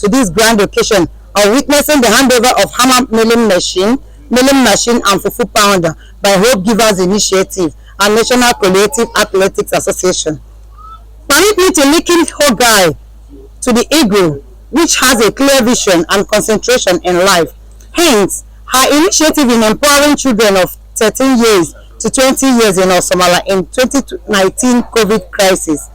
to this grand occasion of witnessing the handover of hammer milling machine and fufu pounder by Hopegivers Initiative and National Collective Athletics Association. Permit me to liken Hogai to the eagle, which has a clear vision and concentration in life. Hence, her initiative in empowering children of 13 years to 20 years in Ossomala in 2019 COVID crisis.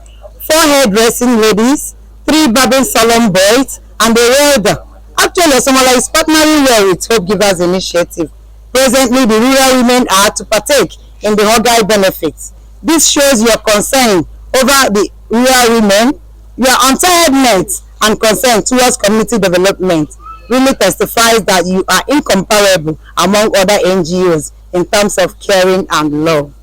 4 hairdressing ladies, 3 barbing salon boys, and a welder. Actually, Ossomala is partnering well with Hopegivers Initiative. Presently, the rural women are to partake in the Hogai benefits. This shows your concern over the rural women, your untiredness and concern towards community development. Really testifies that you are incomparable among other NGOs in terms of caring and love.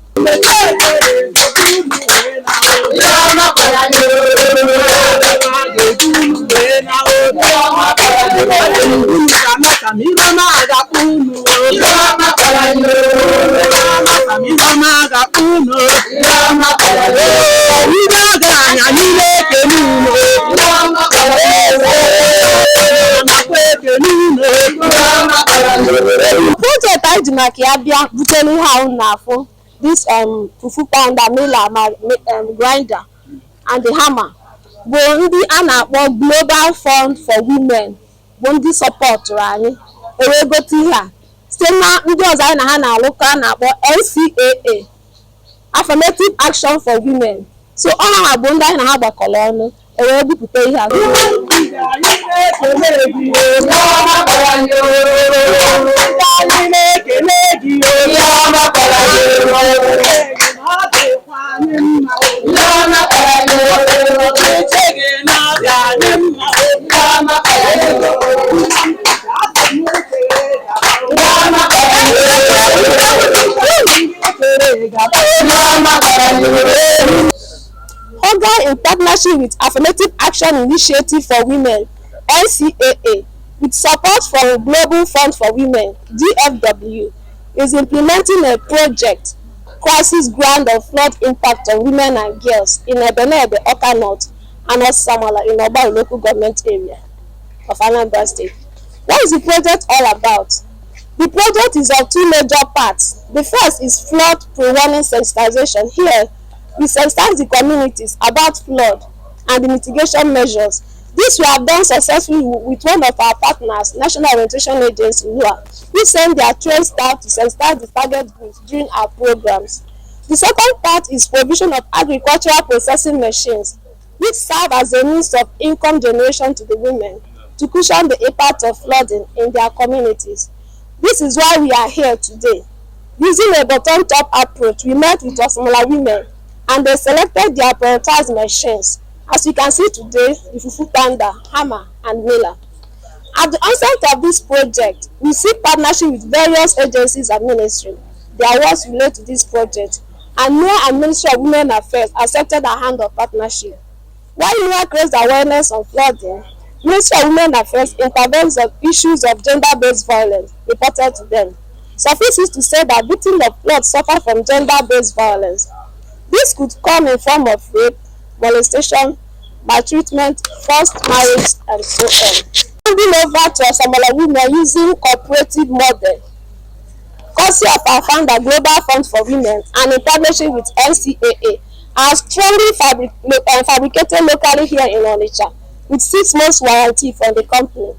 Project anyị ji maka ya bịa butere ihe ahụ na-afụ this fufu pounder miller grinder and the hammer bụ ndị a na-akpọ Global Fund for Women bụ ndị sọpọtụrụ anyị ewee gote ihe a site na ndị ọzọ anyị na ha na-alụkọ a na-akpọ NCAA Affirmative Action for Women. So ọ ha bụ ndị anyị na ha gbakọrọ ọnụ ewee bupụta ihe a. Hogai, in partnership with Affirmative Action Initiative for Women (NCAA), with support from Global Fund for Women (GFW), is implementing a project crisis ground of flood impact on women and girls in Ebenebe, Oka North, and Ossomala in Oba local government area of Anambra State. What is the project all about? The project is of 2 major parts. The first is flood pre-warning sensitization. Here, we sensitize the communities about flood and the mitigation measures. This we have done successfully with one of our partners, National Orientation Agency, NUA, who send their trained staff to sensitize the target groups during our programs. The second part is provision of agricultural processing machines, which serve as a means of income generation to the women to cushion the impact of flooding in their communities. This is why we are here today. Using a bottom-top approach, we met with Ossomala women and they selected their prioritized machines. As you can see today, the fufu pounder, hammer, and miller. At the onset of this project, we seek partnership with various agencies and ministries. Their works relate to this project, and NUA and Ministry of Women Affairs accepted a hand of partnership. While NUA creates awareness on flooding, Ministry of Women Affairs intervenes on issues of gender-based violence reported to them. Suffice it to say that victims of flood suffer from gender-based violence. This could come in form of rape, molestation, maltreatment, forced marriage, and so on. Handing over to Ossomala women using cooperative model, courtesy of our founder Global Fund for Women and in partnership with NCAA, are strongly fabricated locally here in Onitsha with 6 months warranty from the company.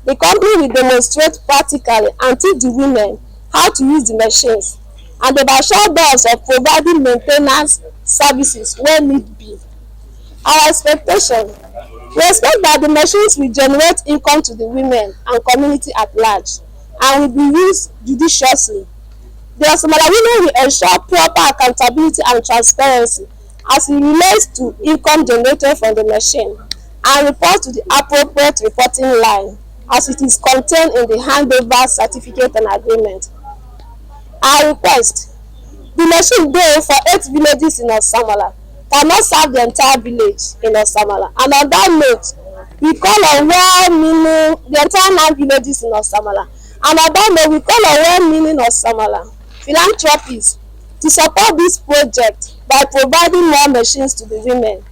The company will demonstrate practically and teach the women how to use the machines, and they assure us of providing maintenance services where need be. Our expectation: we expect that the machines will generate income to the women and community at large and will be used judiciously. The Ossomala women will ensure proper accountability and transparency as it relates to income generated from the machine and report to the appropriate reporting line as it is contained in the handover certificate and agreement. Our request: the machine dey for 8 villages in Ossomala cannot serve the entire village in Ossomala, and on that note we call on well-meaning the entire 9 villages in Ossomala, and on that note we call on well-meaning Ossomala philanthropists to support this project by providing more machines to the women.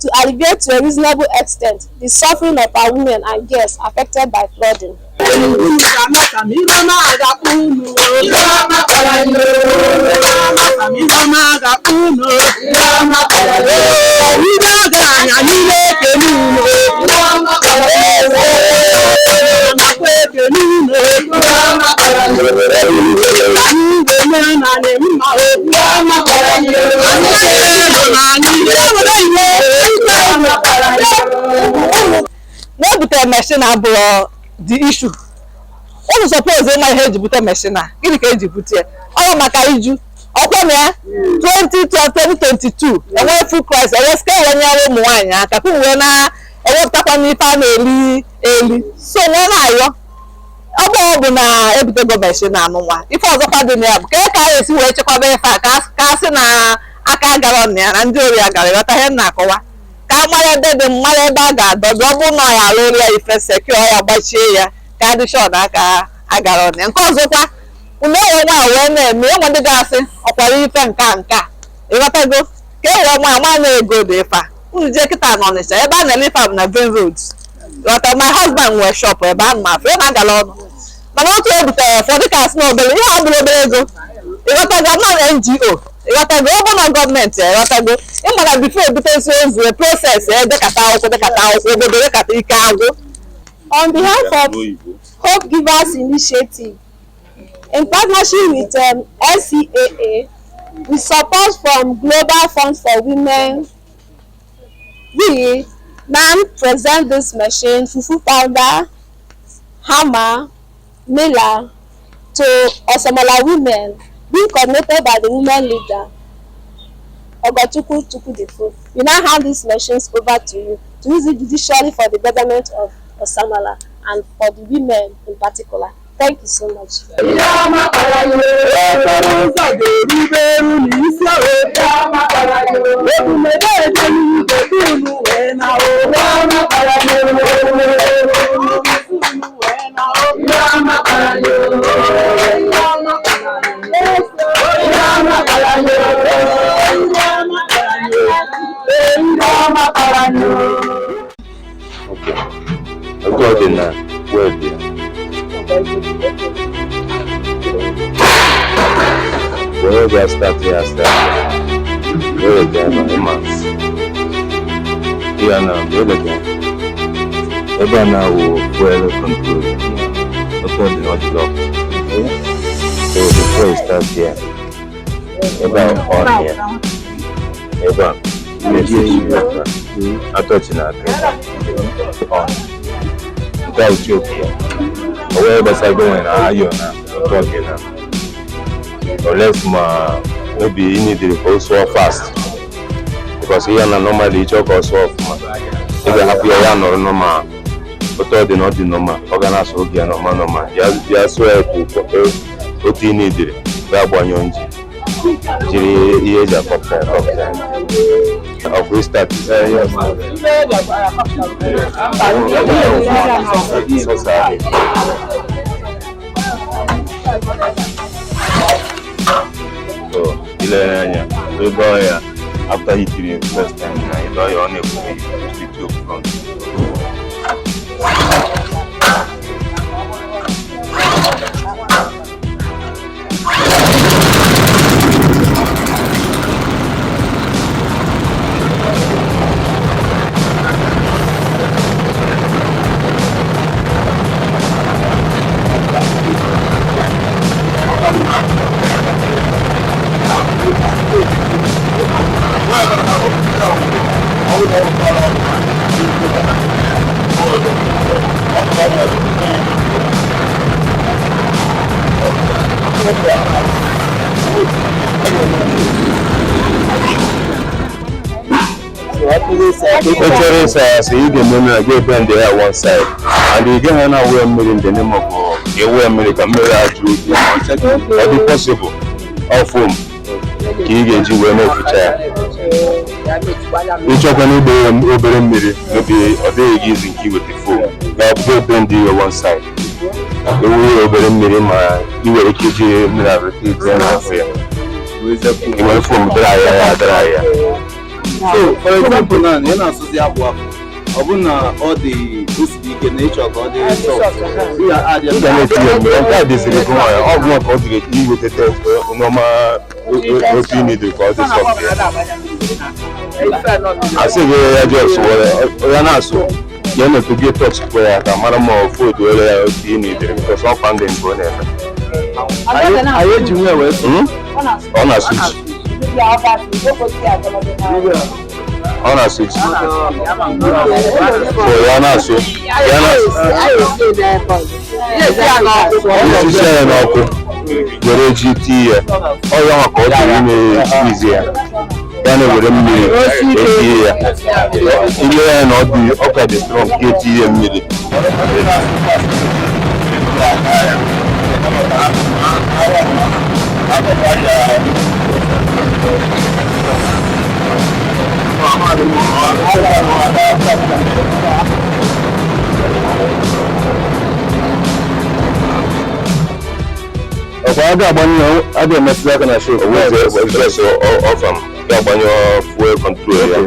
to alleviate to a reasonable extent the suffering of our women and girls affected by flooding. No butere machine abụọ the issue. Unu suppose ịma ihe eji bute machine a, gịnị ka eji bute ya? Ọ maka iju. Ọkwa na ya 2022 enwe full crisis, enwe scale nyere ụmụ nwaanyị aka ka wee na-ewepụtakwa n'ife a na-eli eli. So nwe na-ayọ ọ bụ na ebutego machine anụnwa. Ife ọzọkwa dị na ya bụ ka a esi wee chekwaba ife a ka a sị na aka gara ọnụ ya na ndị ori agara ịghọta ihe m na-akọwa. Ka mara ebe dị mara ebe a ga-adọbi ọ bụrụ na ọ ya alụrụ ya ife sekio ya gbachie ya ka adị shọt aka agara ọnụ ya. Nke ọzọkwa unu enwe nwa wee na-eme enwe ndị ga-asị ọkwara ife nka ịghọtago ka e wee nwa na-ego dị ife a. Unu jee kịta n'Ọnịcha ebe a na-ele ife a bụ na Green Road. Ghọta my husband nwere shop ebe a ma afọ ebe a gara ọnụ mana otu e butere ụfọdụ ka asị na obere ihe ọ bụla obere ego ịghọtago na NGO ịghọtago ọ bụ na gọọmenti ịghọtago ịma na bifo ebutezi ozu proses dekata akwụkwọ obodo dekata ike agwụ. On behalf of Hopegivers Initiative, in partnership with NCAA, with support from Global Fund for Women, we now present this machine, fufu powder, hammer, miller, to Ossomala women, being coordinated by the women leader, Ogochukwu. We now hand these machines over to you to use it judicially for the betterment of Ossomala and for the women in particular. Thank you so much. Where we start here, where we go, months. Here now, where we go. Ever now, well control. Before the not locked. So before we start here, ever on here, ever message. I thought you on. Without Ethiopia. Wherever I go in Ayona, talking now. Unless maybe you need to also fast. Because here normally choke or soft. If you have your or normal, but all the not the normal, organize again normal. You swear to what you need. That one you is a of we start so we go here after he did the first time you know you only speak to front. So you can get them there one side, and you can now wear me in the name of a way American marriage or the possible of whom you get you no future. Each of them will be maybe a day using key with the phone. Now put them there one side. The way over me, you will keep you repeat them affair. You will from dry. So, for example, now, you're not supposed to have work. Ọ bụ na ọ dị osiri ike na ịchọ ka ọ dị ị ga na-etinye nke a dịziri gị nwanyị ọ bụ ka ọ dịrị iweta test n'ọma otu ị na-edere ka ọ dị sọft asị gị ya jọs ya na-asụ ya na-etogie tọch kwe ya ka mara ma ofu otu ole ya otu ị na-edere bikọs ọkwa ndị nke ọ na-eme anyị eji nwe wee ọ na-asụ ji ọ na-asụ ji ya na-asụ osisi ya n'ọkụ were ji tii ya ọ ya maka ọ dịrị ime chizi ya ya na-ewere mmiri etinye ya ile ya na ọka dị strọng ka etinye mmiri ọkwa a ga-agbanyụ a ga-emesịrị aka na shop ọfam ga-agbanyụ fuel control ya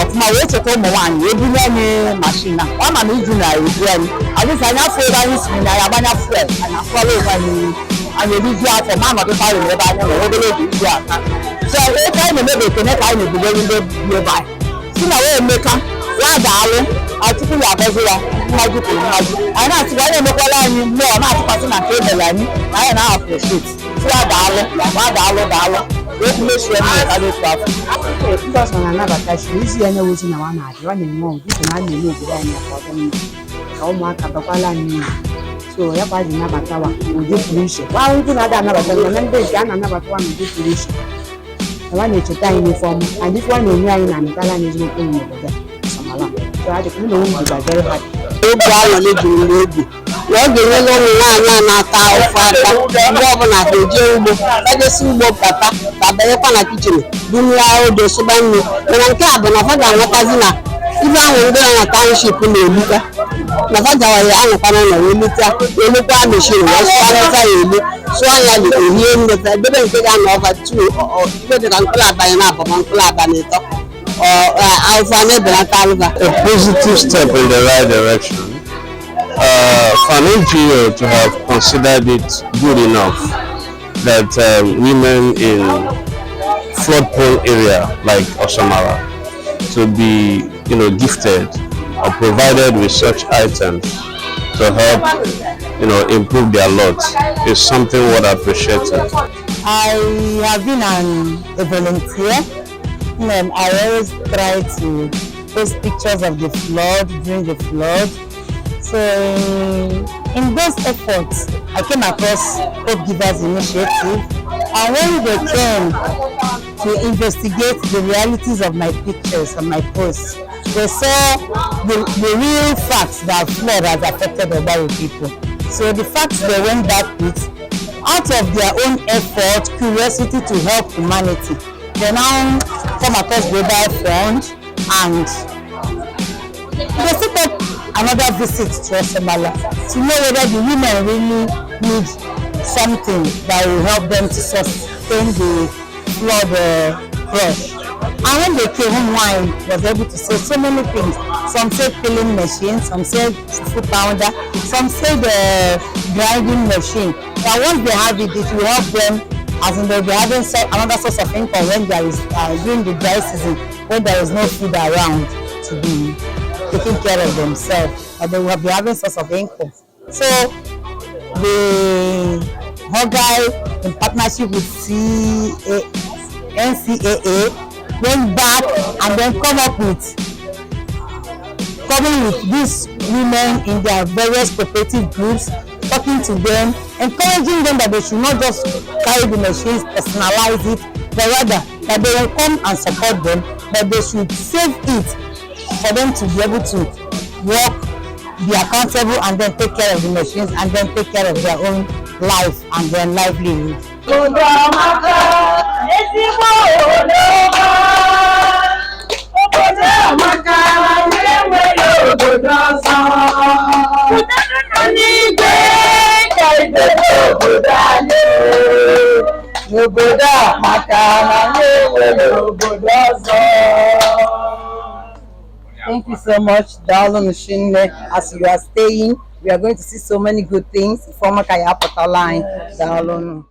ọfụma wee cheta ụmụ nwaanyị ebunye anyị mashin a ọ ma na iju na-ebu anyị adịsa anya afọ ebe anyị siri na ya agbanya fuel anyị afọla ebe anyị eriju afọ ma nọdụta rere ebe anyị nọ obere oge iju aka so ebe anyị na-emebe ekene ka anyị na-ebugoro ndị bi ebe anyị si na wee emeka ya daalụ achụkwu ya agọzi ya mmaji kwuru mmaji anyị na-atụkwa anyị emekwala anyị mmụọ na-atụkwasị na nke emere anyị na anyị na-apụreshit si ya daalụ ma daalụ Because when another question is the only reason I want to run more. This is not the new design for them. Ụmụaka bakwala anyị so ya kwa dị nabata wa ụdị pụrụ iche wa ndị na-ada anabata na ndị nke a na-anabata wa n'ụdị pụrụ iche wa na-echeta anyị n'ifọm anyị kwa na-enye anyị na amịtala anyị ezigbo okwu n'obodo Ossomala so adị ka ụlọ ụmụ bụ very hard oge ahụ mebiri n'obi na ọ ga-enyela ụmụ nwaanyị a na-ata ụfụ aka mgbe ọbụla ha eje ugbo ejesi ugbo papa ka banyekwa na kichin bunye odo sụba nri mana nke a bụ na fa ga-anwetazi na ibe ahụ ndị a na township na-elita na fa gawara anọkwana na welukwa meshin wee sụarịta ya elu sụọ ya ehie nleta debe nke ga-anọ ọva ibe dịka mkpụrụ abanye na abụma mkpụrụ abalị ịtọ alfa na-ebelata alva. A positive step in the right direction. For an NGO to have considered it good enough that women in flood-prone area like Ossomala to be, gifted or provided with such items to help, improve their lot is something worth appreciating. I have been a volunteer. I always try to post pictures of the flood during the flood. So in those efforts, I came across Hopegivers initiative, and when they came to investigate the realities of my pictures and my posts, they saw the real facts that flood has affected Obaru people. So the facts they went back with, out of their own effort, curiosity to help humanity, they now come across Global Fund and they set up another visit to Ossomala to know whether the women really need something that will help them to sustain the flood crush. And when they came home, wine was able to say so many things. Some said peeling machine, some said food pounder, some said grinding machine. That once they have it, it will help them, as in they'll be having another source of income when there is during the dry season, when there is no food around to be taking care of themselves, or they will be having source of income. So the Hogai, in partnership with NCAA, went back and then come up with coming with these women in their various cooperative groups, talking to them, encouraging them that they should not just carry the machines, personalize it, but rather that they will come and support them, but they should save it for them to be able to work, be accountable, and then take care of the machines, and then take care of their own life and their livelihood. Thank you so much, Dalo Machine. As you are staying, we are going to see so many good things. Former Kaya Line, Dalo.